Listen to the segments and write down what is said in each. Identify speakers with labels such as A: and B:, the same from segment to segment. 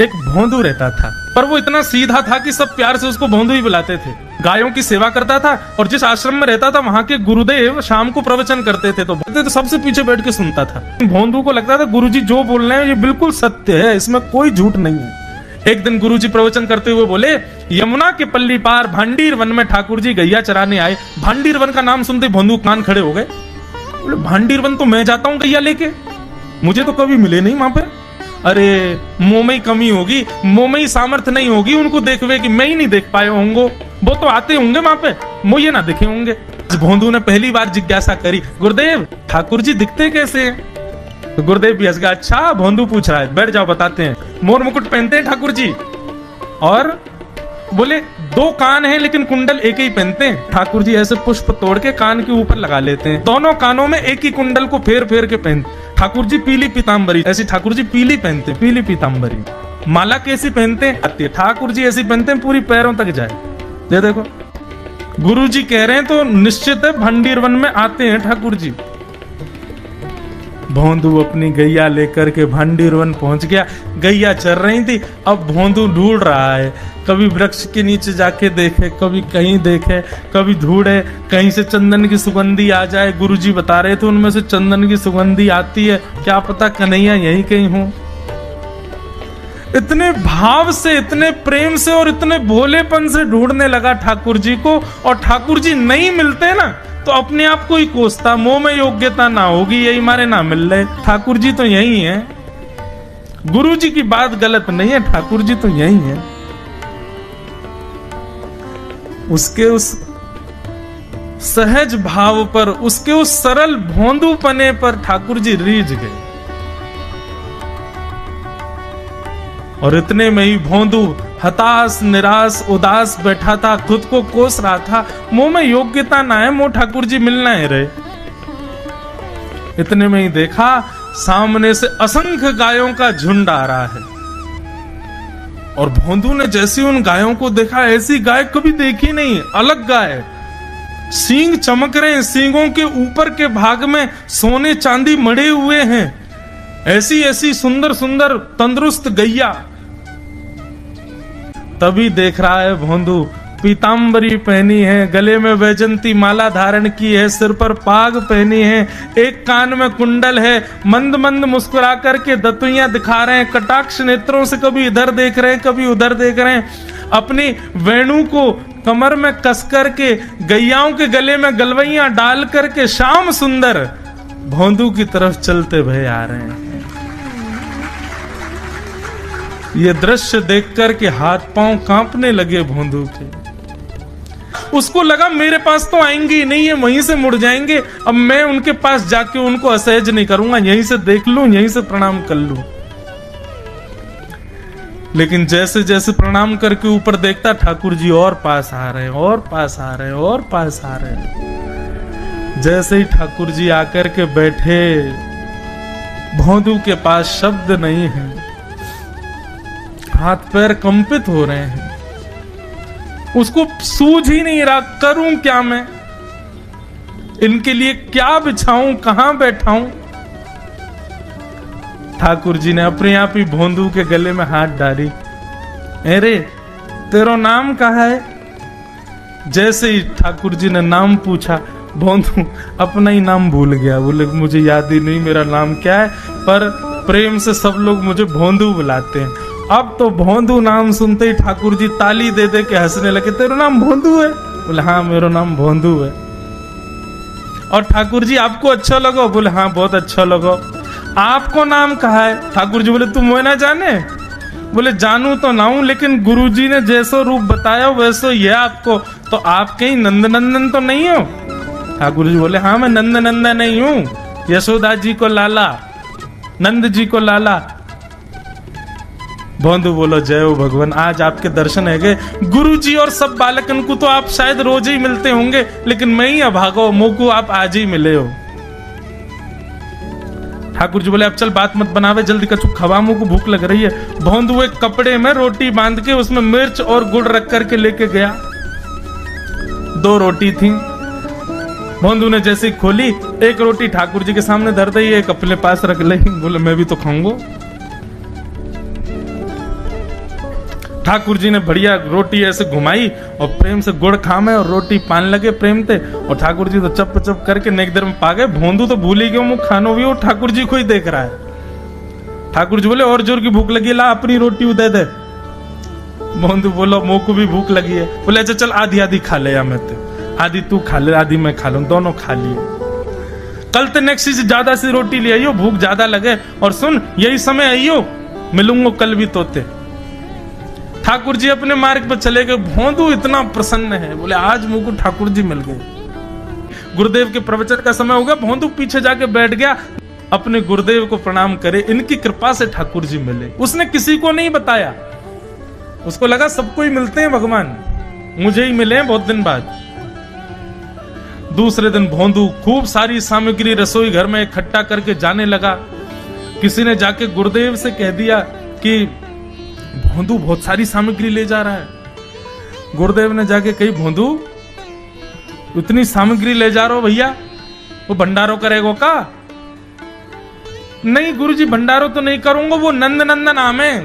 A: एक भोंदू रहता था, पर वो इतना सीधा था कि सब प्यार से उसको भोंदू ही बुलाते थे। गायों की सेवा करता था और जिस आश्रम में रहता था वहां के गुरुदेव शाम को प्रवचन करते थे तो सबसे पीछे बैठ के सुनता था। भोंदू को लगता था गुरुजी जो बोल रहे हैं ये बिल्कुल सत्य है, इसमें कोई झूठ नहीं है। एक दिन गुरुजी प्रवचन करते हुए बोले, यमुना के पल्ली पार भांडीर वन में ठाकुर जी गैया चराने आए। भांडीर वन का नाम सुनते भोंदू कान खड़े हो गए। बोले भांडीर वन तो मैं जाता हूँ गैया लेके, मुझे तो कभी मिले नहीं वहां पे। अरे मुंह में ही कमी होगी, मुंह में ही सामर्थ्य नहीं होगी उनको देखवे कि मैं ही नहीं देख पाए होंगे, वो तो आते होंगे वहां पे, मुझे ना दिखे होंगे। भोंदू ने पहली बार जिज्ञासा करी, गुरुदेव ठाकुर जी दिखते कैसे हैं? तो गुरुदेव भी हंस गया, अच्छा भोंदू पूछ रहा है, बैठ जाओ बताते हैं। मोर मुकुट पहनते हैं ठाकुर जी, और बोले 2 कान हैं लेकिन कुंडल एक ही पहनते हैं। ठाकुर जी ऐसे पुष्प तोड़ के कान के ऊपर लगा लेते हैं, दोनों कानों में एक ही कुंडल को फेर फेर के पहनते। ठाकुर जी पीली पीताम्बरी, ऐसी ठाकुर जी पीली पहनते, पीली पीताम्बरी। माला कैसी पहनते हैं? ठाकुर जी ऐसी पहनते हैं पूरी पैरों तक जाए। ये देखो गुरु जी कह रहे हैं तो निश्चित है भंडीर वन में आते हैं ठाकुर जी। भोंदू अपनी गैया लेकर के भांडीर वन पहुंच गया। गैया चर रही थी, अब भोंदू ढूंढ रहा है, कभी वृक्ष के नीचे जाके देखे, कभी कहीं देखे, कभी ढूंढे कहीं से चंदन की सुगंधी आ जाए। गुरुजी बता रहे थे उनमें से चंदन की सुगंधी आती है, क्या पता कन्हैया यहीं कहीं हो। इतने भाव से, इतने प्रेम से और इतने भोलेपन से ढूंढने लगा ठाकुर जी को, और ठाकुर जी नहीं मिलते ना तो अपने आप को ही कोसता, मुंह में योग्यता ना होगी यही मारे ना मिल रहे, ठाकुर जी तो यही है। गुरु जी की बात गलत नहीं है, ठाकुर जी तो यही है। उसके उस सहज भाव पर, उसके उस सरल भोंदूपने पर ठाकुर जी रीझ गए। और इतने में ही भोंदू हताश निराश उदास बैठा था, खुद को कोस रहा था, मुंह में योग्यता ना है, मुंह ठाकुर जी मिलना है रहे। इतने में ही देखा सामने से असंख्य गायों का झुंड आ रहा है, और भोंदू ने जैसे उन गायों को देखा, ऐसी गाय कभी देखी नहीं, अलग गाय, सींग चमक रहे हैं, सींगों के ऊपर के भाग में सोने चांदी मड़े हुए हैं, ऐसी ऐसी सुंदर सुंदर तंदुरुस्त गैया। तभी देख रहा है भोंदू पीताम्बरी पहनी है, गले में वैजंती माला धारण की है, सिर पर पाग पहनी है, एक कान में कुंडल है, मंद मंद मुस्कुरा करके दतुइयां दिखा रहे हैं, कटाक्ष नेत्रों से कभी इधर देख रहे हैं कभी उधर देख रहे हैं, अपनी वेणु को कमर में कस करके गैयाओं के गले में गलवैयां डाल करके श्याम सुंदर भोंदू की तरफ चलते भय आ रहे हैं। ये दृश्य देखकर के हाथ पांव कांपने लगे भोंदू के। उसको लगा मेरे पास तो आएंगे ही नहीं, है वहीं से मुड़ जाएंगे, अब मैं उनके पास जाके उनको असहज नहीं करूंगा, यहीं से देख लूं, यहीं से प्रणाम कर लूं। लेकिन जैसे जैसे प्रणाम करके ऊपर देखता, ठाकुर जी और पास आ रहे हैं, और पास आ रहे हैं, और पास आ रहे हैं। जैसे ही ठाकुर जी आकर के बैठे, भोंदू के पास शब्द नहीं है, हाथ पैर कंपित हो रहे हैं, उसको सूझ ही नहीं रहा करूं क्या मैं, इनके लिए क्या बिछाऊं, कहां बैठाऊं। ठाकुर जी ने अपने आप ही भोंदू के गले में हाथ डाली, अरे तेरा नाम कहा है? जैसे ही ठाकुर जी ने नाम पूछा, भोंदू अपना ही नाम भूल गया, बोले मुझे याद ही नहीं मेरा नाम क्या है, पर प्रेम से सब लोग मुझे भोंदू बुलाते हैं। अब तो भोंदू नाम सुनते ही ठाकुर जी ताली दे दे के हंसने लगे, तेरा नाम भोंदू है? बोले हाँ मेरा नाम भोंदू है। और ठाकुर जी आपको अच्छा लगा? बोले हाँ बहुत अच्छा लगा। आपको नाम कहा है? ठाकुर जी बोले तुम वो ना जाने? बोले जानू तो ना हूं, लेकिन गुरु जी ने जैसा रूप बताया वैसा ही है आपको, तो आप कहीं नंद नंदन तो नहीं हो? ठाकुर जी बोले हाँ मैं नंद नंदन नहीं हूं, यशोदा जी को लाला, नंद जी को लाला। भोंदू बोलो जय हो भगवान, आज आपके दर्शन है गए। गुरु जी और सब बालकन को तो आप शायद रोज ही मिलते होंगे, लेकिन मैं ही अभागा मुंह को आप आज ही मिले हो। ठाकुर जी बोले अब चल बात मत बनावे, जल्दी कछु खवा, मुंह को भूख लग रही है। भोंदू एक कपड़े में रोटी बांध के उसमें मिर्च और गुड़ रख करके लेके गया। 2 रोटी थी। भोंदू ने जैसे खोली, एक रोटी ठाकुर जी के सामने धर दी, एक अपने पास रख ली। बोले मैं भी तो खाऊंगा। ठाकुर जी ने बढ़िया रोटी ऐसे घुमाई और प्रेम से गुड़ खामे और रोटी पान लगे प्रेम से, और ठाकुर जी तो चप चप करके नेक देर में पा गए। भोंदू तो भूल ही गए, मुंह खानो भी, वो ठाकुर जी को ही देख रहा है। ठाकुर जी बोले और जोर की भूख लगी, ला अपनी रोटी दे दे। भोंदू बोलो मुंह को भी भूख लगी है। बोले अच्छा चल आधी आधी खा ले, या मैं तो आधी तू खा ले आधी मैं खा लूं, दोनों खा लिए। कल तो नेक्स्ट से ज्यादा सी रोटी ले आइयो, भूख ज्यादा लगे, और सुन यही समय आइयो, मिलूंगा कल भी तोते। ठाकुर जी अपने मार्ग पर चले गए। भोंदू इतना प्रसन्न है, बोले आज मुझको ठाकुर जी मिल गए। गुरुदेव के प्रवचन का समय हो गया, भोंदू पीछे जाके बैठ गया, अपने गुरुदेव को प्रणाम करे, इनकी कृपा से ठाकुर जी मिले। उसने किसी को नहीं बताया, उसको लगा सबको ही मिलते हैं भगवान, मुझे ही मिले हैं बहुत दिन बाद। दूसरे दिन भोंदू खूब सारी सामग्री रसोई घर में इकट्ठा करके जाने लगा। किसी ने जाके गुरुदेव से कह दिया कि भोंदू बहुत सारी सामग्री ले जा रहा है। गुरुदेव ने जाके कही, भोंदू इतनी सामग्री ले जा रहा हो भैया, वो भंडारो करेगो का? नहीं गुरुजी भंडारो तो नहीं करूंगा, वो नंद नंदन नाम है,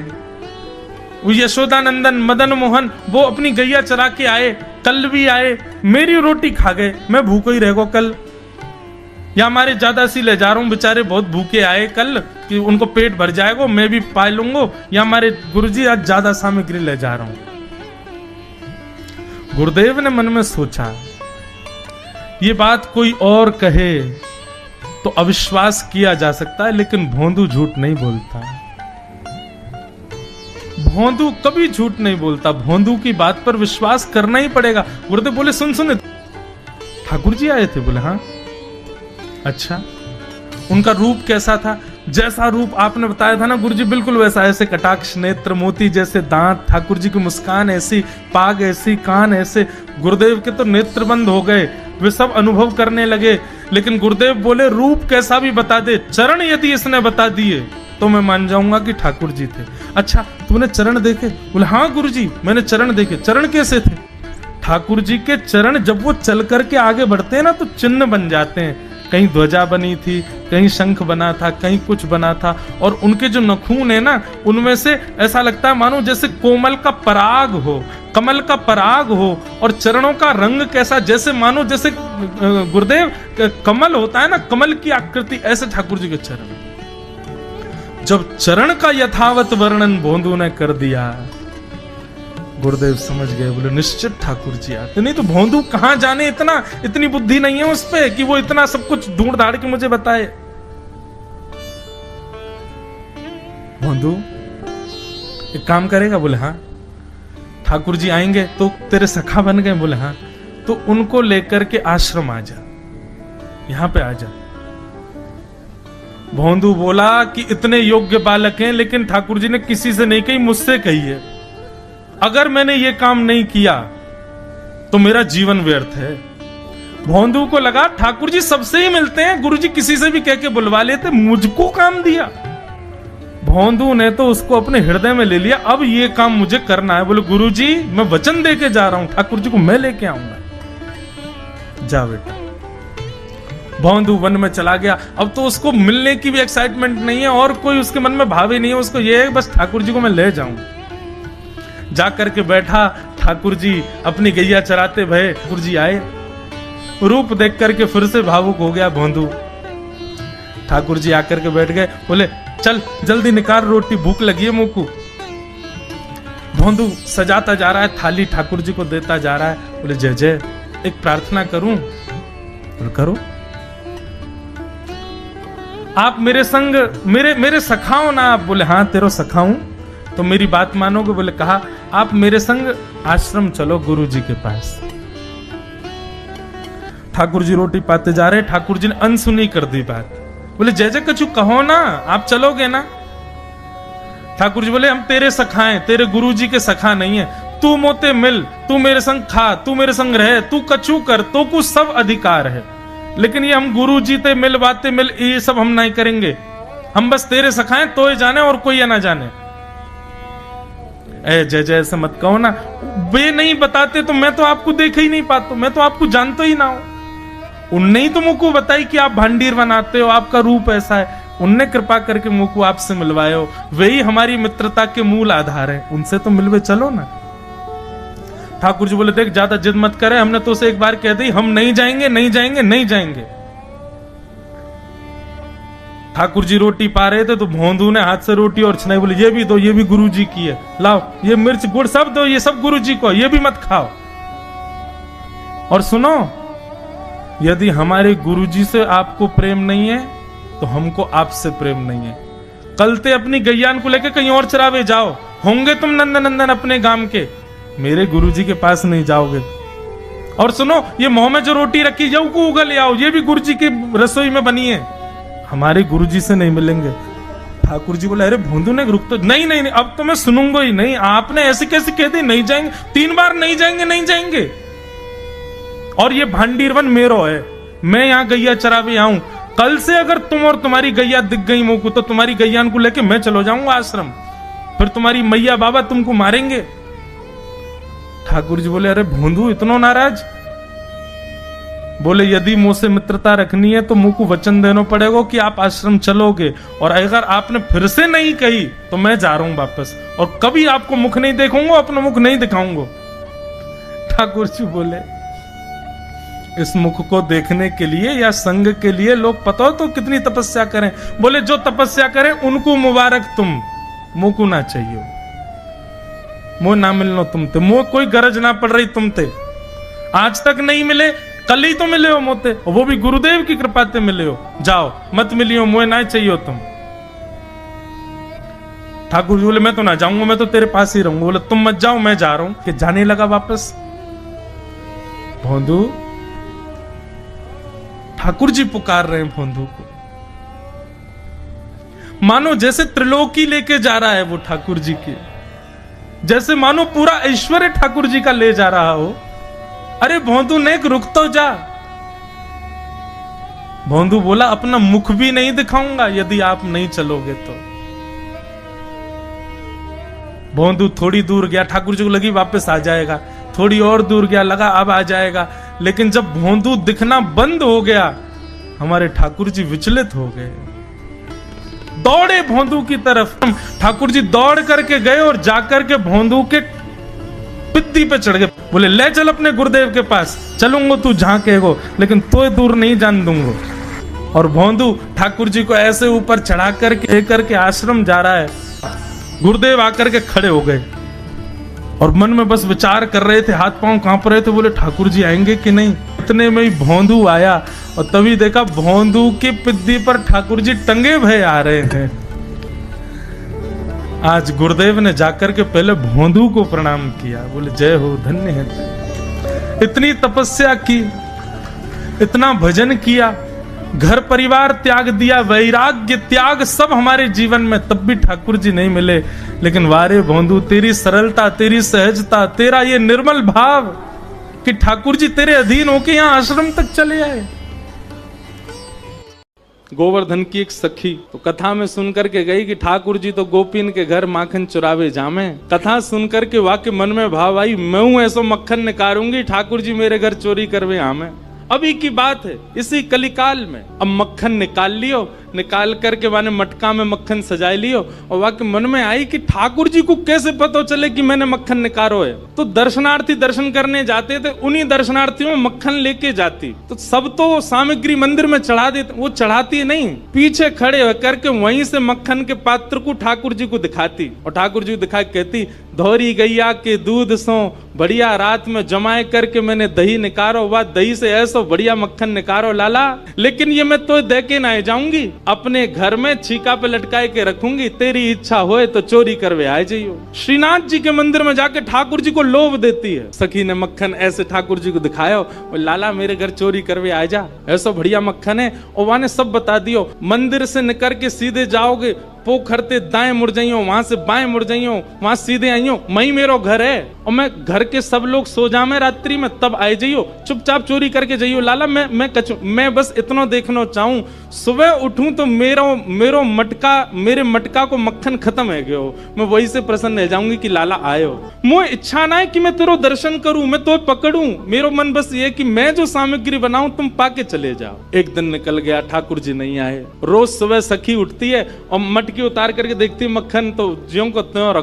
A: वो यशोदा नंदन मदन मोहन, वो अपनी गैया चरा के आए, कल भी आए, मेरी रोटी खा गए, मैं भूखो ही रहेगा कल। या हमारे ज्यादा सी ले जा रहा हूं, बेचारे बहुत भूखे आए कल, कि उनको पेट भर जाएगा, मैं भी पा लूंगा, या हमारे गुरुजी आज ज्यादा सामग्री ले जा रहा हूं। गुरुदेव ने मन में सोचा, ये बात कोई और कहे तो अविश्वास किया जा सकता है, लेकिन भोंदू झूठ नहीं बोलता। भोंदू कभी झूठ नहीं बोलता, भोंदू की बात पर विश्वास करना ही पड़ेगा। गुरुदेव बोले सुन सुन, ठाकुर जी आए थे? बोले हाँ। अच्छा, उनका रूप कैसा था? जैसा रूप आपने बताया था ना गुरुजी, बिल्कुल वैसा, ऐसे कटाक्ष नेत्र, मोती जैसे दांत, ठाकुर जी की मुस्कान ऐसी, पाग ऐसी, कान ऐसे। गुरुदेव के तो नेत्र बंद हो गए, वे सब अनुभव करने लगे। लेकिन गुरुदेव बोले रूप कैसा भी बता दे, चरण यदि इसने बता दिए तो मैं मान जाऊंगा कि ठाकुर जी थे। अच्छा तूने चरण देखे? बोले हाँ गुरुजी मैंने चरण देखे। चरण कैसे थे? ठाकुर जी के चरण जब वो चल करके आगे बढ़ते हैं ना तो चिन्ह बन जाते हैं। कहीं ध्वजा बनी थी, कहीं शंख बना था, कहीं कुछ बना था, और उनके जो नखून है ना उनमें से ऐसा लगता है मानो जैसे कोमल का पराग हो, कमल का पराग हो। और चरणों का रंग कैसा, जैसे मानो जैसे गुरुदेव कमल होता है ना, कमल की आकृति, ऐसे ठाकुर जी के चरण। जब चरण का यथावत वर्णन भोंदू ने कर दिया, गुरुदेव समझ गए, बोले निश्चित ठाकुर जी आते। नहीं तो भोंदू कहां जाने, इतनी बुद्धि नहीं है उस पे कि वो इतना सब कुछ ढूंढ धाड़ के मुझे बताए। भोंदू एक काम करेगा? बोले हाँ। ठाकुर जी आएंगे तो तेरे सखा बन गए? बोले हाँ। तो उनको लेकर के आश्रम आ जा, यहां पे आ जा। भोंदू बोला कि इतने योग्य बालक हैं, लेकिन ठाकुर जी ने किसी से नहीं कही, मुझसे कही है। अगर मैंने ये काम नहीं किया तो मेरा जीवन व्यर्थ है। भोंदू को लगा ठाकुर जी सबसे ही मिलते हैं, गुरु जी किसी से भी कह के बुलवा लेते, मुझको काम दिया। भोंदू ने तो उसको अपने हृदय में ले लिया, अब ये काम मुझे करना है। बोले गुरु जी मैं वचन दे के जा रहा हूं, ठाकुर जी को मैं लेके आऊंगा। जा बेटा। भोंदू वन में चला गया। अब तो उसको मिलने की भी एक्साइटमेंट नहीं है और कोई उसके मन में भाव ही नहीं है, उसको ये है बस ठाकुर जी को मैं ले जाऊं। जाकर के बैठा, ठाकुर जी अपनी गैया चराते भये, ठाकुर जी आए, रूप देख करके फिर से भावुक हो गया भोंदू। ठाकुर जी आकर के बैठ गए, बोले चल जल्दी निकाल रोटी, भूख लगी है मुंह को। भोंदू सजाता जा रहा है थाली, ठाकुर जी को देता जा रहा है। बोले जय जय, एक प्रार्थना करूं? बोले करो। आप मेरे संग मेरे सखाओ ना आप? बोले हाँ तेरो सखाऊं तो मेरी बात मानोगे? बोले कहा, आप मेरे संग आश्रम चलो गुरु जी के पास। ठाकुर जी रोटी पाते जा रहे, ठाकुर जी ने अनसुनी कर दी बात। बोले जय जय कछु कहो ना, आप चलोगे ना? ठाकुर जी बोले हम तेरे सखा हैं, तेरे गुरु जी के सखा नहीं है। तू मोते मिल, तू मेरे संग खा, तू मेरे संग रहे, तू कछु कर, तो कुछ सब अधिकार है, लेकिन ये हम गुरु जी ते मिल बातें मिल ये सब हम नहीं करेंगे। हम बस तेरे सखाएं तो ये जाने और कोई ये ना जाने। ए जय जय ऐसे मत कहो ना, वे नहीं बताते तो मैं तो आपको देख ही नहीं पाता, मैं तो आपको जानता ही ना हूं। उनने ही तो मुझको बताई कि आप भांडीर बनाते हो, आपका रूप ऐसा है। उनने कृपा करके मुंह को आपसे मिलवायो, वही हमारी मित्रता के मूल आधार है, उनसे तो मिलवे चलो ना। ठाकुर जी बोले देख ज्यादा जिद मत करे, हमने तो उसे एक बार कह दी हम नहीं जाएंगे नहीं जाएंगे नहीं जाएंगे। ठाकुर जी रोटी पा रहे थे तो भोंदू ने हाथ से रोटी और छनाई, बोले ये भी दो, ये भी गुरु जी की है, लाओ ये मिर्च गुड़ सब दो, ये सब गुरु जी को, ये भी मत खाओ। और सुनो, यदि हमारे गुरु जी से आपको प्रेम नहीं है तो हमको आपसे प्रेम नहीं है। कल ते अपनी गैयान को लेकर कहीं और चरावे जाओ, होंगे तुम नंदन अपने गांव के, मेरे गुरु जी के पास नहीं जाओगे। और सुनो, ये मुंह में जो रोटी रखी जाओ को उगल ले आओ, ये भी गुरु जी की रसोई में बनी है, हमारे गुरु जी से नहीं मिलेंगे। ठाकुर जी बोले अरे भोंदू ने रुक तो, नहीं नहीं नहीं अब तो मैं सुनूंगा ही नहीं, आपने ऐसे कैसे कह दी नहीं जाएंगे, 3 बार नहीं जाएंगे नहीं जाएंगे। और ये भांडीरवन मेरो है, मैं यहाँ गैया चरावे आऊं, कल से अगर तुम और तुम्हारी गैया दिख गई मुंह को तो तुम्हारी गैयान को लेके मैं चलो जाऊंगा आश्रम, फिर तुम्हारी मैया बाबा तुमको मारेंगे। ठाकुर जी बोले अरे भोंदू इतना नाराज? बोले यदि मुझसे मित्रता रखनी है तो मुंह को वचन देना पड़ेगा कि आप आश्रम चलोगे, और अगर आपने फिर से नहीं कही तो मैं जा रहा हूं वापस, और कभी आपको मुख नहीं देखूंगा, अपना मुख नहीं दिखाऊंगा। ठाकुर जी बोले इस मुख को देखने के लिए या संग के लिए लोग पता हो तो कितनी तपस्या करें। बोले जो तपस्या करें उनको मुबारक, तुम मुंह को ना चाहिए, मुंह ना मिलनो तुमते, मुंह कोई गरज ना पड़ रही तुमते, आज तक नहीं मिले कल ही तो मिले हो मोते, वो भी गुरुदेव की कृपा से मिले हो, जाओ मत मिलियो, मुझे ना चाहिए तुम। ठाकुर जी बोले मैं तो ना जाऊंगा, मैं तो तेरे पास ही रहूंगा। बोले तुम मत जाओ, मैं जा रहा हूं। कि जाने लगा वापस। भोंदू, ठाकुर जी पुकार रहे हैं भोंदू को, मानो जैसे त्रिलोकी लेके जा रहा है वो ठाकुर जी की, जैसे मानो पूरा ऐश्वर्य ठाकुर जी का ले जा रहा हो। अरे भोंदू ने रुक तो जा। भोंदू बोला अपना मुख भी नहीं दिखाऊंगा यदि आप नहीं चलोगे तो। भोंदू थोड़ी दूर गया, ठाकुर जी को लगी वापस आ जाएगा, थोड़ी और दूर गया, लगा अब आ जाएगा, लेकिन जब भोंदू दिखना बंद हो गया हमारे ठाकुर जी विचलित हो गए, दौड़े भोंदू की तरफ। ठाकुर जी दौड़ करके गए और जाकर के भोंदू के पित्ती पे चढ़ गए। बोले ले चल अपने गुरुदेव के पास, चलूंगा तू जहां कहेगो, लेकिन तो दूर नहीं जान दूंगा। और भोंदू ठाकुर जी को ऐसे ऊपर चढ़ा करके आश्रम जा रहा है। गुरुदेव आकर के खड़े हो गए और मन में बस विचार कर रहे थे, हाथ पांव कांप रहे थे। बोले ठाकुर जी आएंगे कि नहीं। इतने में ही भोंदू आया और तभी देखा भोंदू की पिद्दी पर ठाकुर जी टंगे भय आ रहे हैं। आज गुरुदेव ने जाकर के पहले भोंदू को प्रणाम किया, बोले जय हो, धन्य है। इतनी तपस्या की, इतना भजन किया, घर परिवार त्याग दिया, वैराग्य त्याग सब हमारे जीवन में, तब भी ठाकुर जी नहीं मिले। लेकिन वारे भोंदू, तेरी सरलता, तेरी सहजता, तेरा ये निर्मल भाव कि ठाकुर जी तेरे अधीन होके यहाँ आश्रम तक चले आए। गोवर्धन की एक सखी तो कथा में सुनकर के गई कि ठाकुर जी तो गोपीन के घर माखन चुरावे जामे। कथा सुनकर के वाक्य मन में भाव आई, मैं हूं ऐसो मक्खन निकारूंगी, ठाकुर जी मेरे घर चोरी करवे आमे। अभी की बात है, इसी कलिकाल में। अब मक्खन निकाल लियो, निकाल करके माने मटका में मक्खन सजा लियो, और वाकई मन में आई कि ठाकुर जी को कैसे पता चले कि मैंने मक्खन निकालो है। तो दर्शनार्थी दर्शन करने जाते थे, उन्हीं दर्शनार्थियों में मक्खन लेके जाती। तो सब तो सामग्री मंदिर में चढ़ा देते, वो चढ़ाती नहीं, पीछे खड़े होकर के वहीं से मक्खन के पात्र को ठाकुर जी को दिखाती, और ठाकुर जी को दिखा कहती, धोरी गैया के दूध सो बढ़िया रात में जमाए करके मैंने दही निकारो, वह दही से ऐसा बढ़िया मक्खन निकारो लाला, लेकिन ये मैं तो दे के ना जाऊंगी, अपने घर में छीका पे लटकाए के रखूंगी, तेरी इच्छा होए तो चोरी करवे आ जाइयो। श्रीनाथ जी के मंदिर में जाके ठाकुर जी को लोभ देती है। सखी ने मक्खन ऐसे ठाकुर जी को दिखाया, और लाला मेरे घर चोरी करवे आ जा, ऐसा बढ़िया मक्खन है। और वहां ने सब बता दियो, मंदिर से निकल के सीधे जाओगे, पोखर ते दाएं मुड़ जाइयो, वहां से बाएं मुड़ जाइयो, वहां सीधे आइयो, मई मेरो घर है। और मैं घर के सब लोग सो जामे रात्रि में, तब आए जाइयो, चुपचाप चोरी करके जाइयो। लाला मैं बस इतना देखना चाहूं, सुबह उठूं तो मेरो मटका, मेरे मटका को मक्खन खत्म है गयो, मैं वही से प्रसन्न रह जाऊंगी कि लाला आयो। मुझे इच्छा ना है कि मैं तेरो दर्शन करूं, मैं तो पकड़ूं, मेरो मन बस ये कि मैं जो सामग्री बनाऊं तुम पाके चले जाओ। एक दिन निकल गया, ठाकुर जी नहीं आए। रोज सुबह सखी उठती है और मटकी उतार करके देखती है, मक्खन तो ज्यों को त्यों रखा।